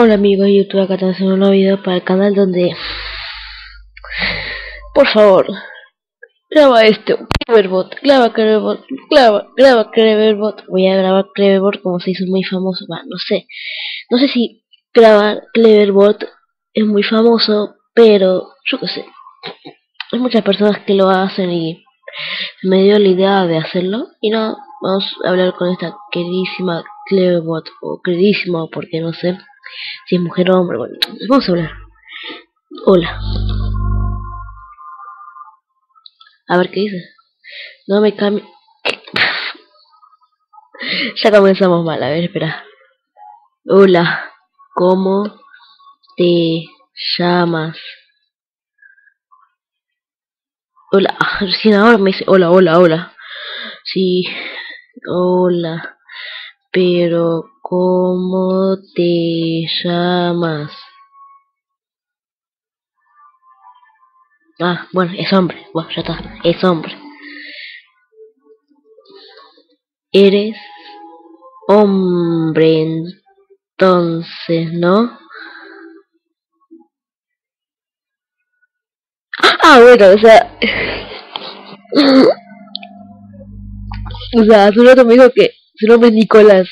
Hola amigos de YouTube, acá te haciendo un nuevo video para el canal donde, por favor, graba esto, cleverbot, graba cleverbot, graba cleverbot. Voy a grabar cleverbot como se hizo muy famoso, no sé si grabar cleverbot es muy famoso, pero yo qué sé, hay muchas personas que lo hacen y me dio la idea de hacerlo. Y no, vamos a hablar con esta queridísima cleverbot, o queridísimo porque no sé si es mujer o hombre. Bueno, vamos a hablar. Hola. A ver qué dice. No me cambie. Ya comenzamos mal. A ver, espera. Hola. ¿Cómo te llamas? Hola. Recién ahora me dice hola, hola, hola. Sí. Hola. Pero ¿cómo te llamas? Ah, bueno, es hombre. Bueno, ya está. Es hombre. Eres hombre entonces, ¿no? Ah, bueno, o sea, su rato me dijo que su nombre es Nicolás.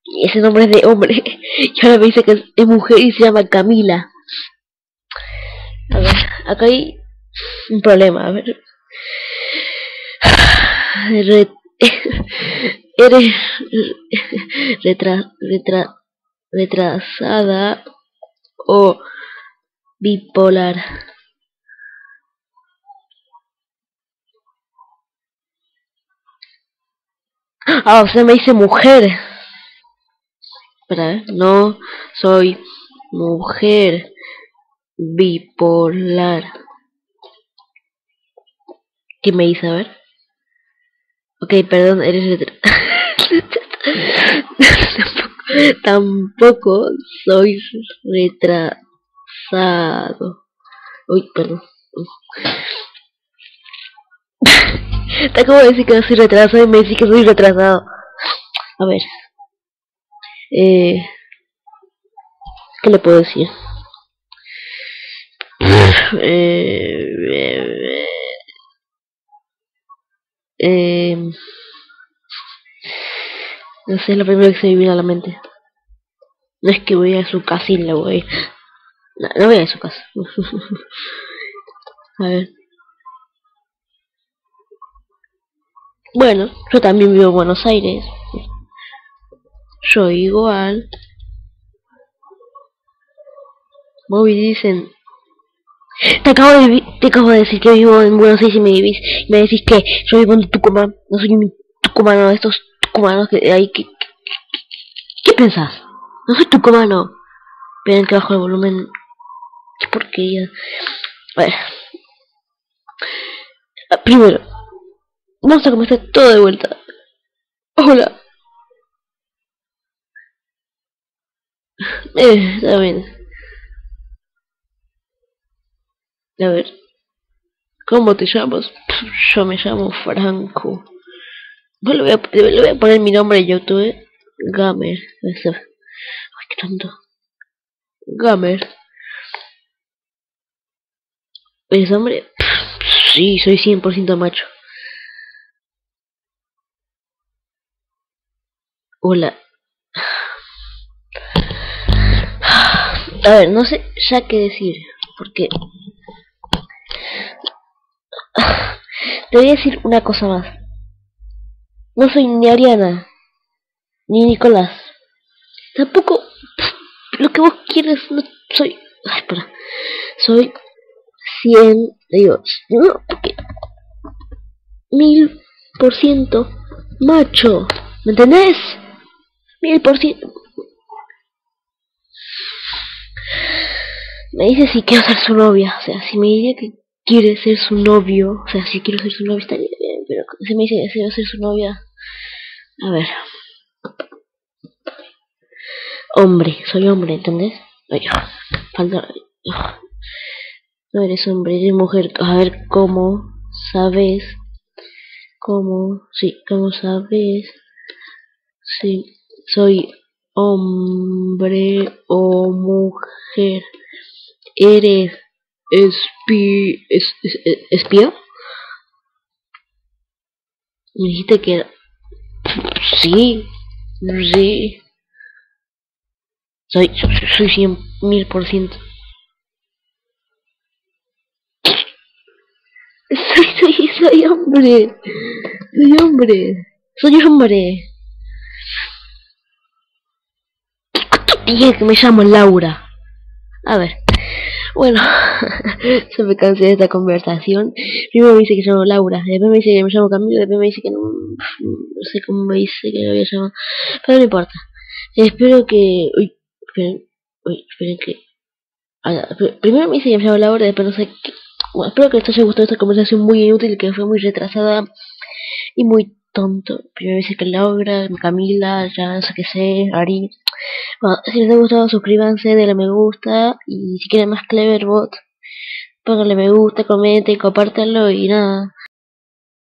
Y ese nombre es de hombre. Y ahora me dice que es mujer y se llama Camila. A ver, acá hay un problema. A ver. Re- eres retra, retra, retrasada o bipolar. Ah, o sea, me dice mujer. Espera, no soy mujer bipolar. ¿Qué me dice? A ver. Ok, perdón, eres tampoco soy retrasado. Uy, perdón. Te acabo de decir que no soy retrasado y me dice que soy retrasado. A ver, eh, ¿qué le puedo decir? Eh, eh, no sé, es lo primero que se me viene a la mente. No es que voy a su casa y le voy. No, no voy a su casa. A ver. Bueno, yo también vivo en Buenos Aires. Yo igual. Bobby dicen. Te acabo de decir que vivo en Buenos Aires y me decís que yo vivo en Tucumán. No soy un tucumano de estos tucumanos que hay que. ¿Qué pensás? No soy tucumano. Esperen que bajo el volumen. Qué porquería. A ver. Primero, vamos a comenzar todo de vuelta. Hola. Está bien. A ver. ¿Cómo te llamas? Yo me llamo Franco. Bueno, le voy a poner mi nombre en YouTube. Gamer. Ay, qué tonto. Gamer. ¿Es hombre? Sí, soy 100% macho. Hola. A ver, no sé ya qué decir. Porque te voy a decir una cosa más. No soy ni Ariana, ni Nicolás. Tampoco lo que vos quieres. No soy. Ay, espera. Soy 100. Digo, no, porque 1000% macho. ¿Me entendés? 1000%. Me dice si quiero ser su novia. O sea, si me diría que quiere ser su novio. O sea, si quiero ser su novia estaría bien. Pero si me dice que quiero ser su novia. A ver. Hombre, soy hombre, ¿entendés? Ay, falta. No eres hombre, eres mujer. A ver, ¿cómo sabes? ¿Cómo? Sí, ¿cómo sabes? Sí, soy. hombre o mujer. ¿Eres espía? Me dijiste que era. Sí, sí. Soy 100.000%. Soy hombre. Soy hombre. Soy hombre. Dije que me llamo Laura. A ver. Bueno, se me cansé de esta conversación. Primero me dice que me llamo Laura, después me dice que me llamo Camilo, después me dice que no sé cómo me dice que me había llamado. Pero no importa. Espero que. Esperen que. Primero me dice que me llamo Laura, después no sé qué. Bueno, espero que les haya gustado esta conversación muy inútil, que fue muy retrasada y muy tonto. Primero me dice que Laura, Camila, ya no sé qué sé, Ari. Bueno, si les ha gustado, suscríbanse, denle me gusta. Y si quieren más cleverbot, pónganle me gusta, comenten, compártanlo y nada.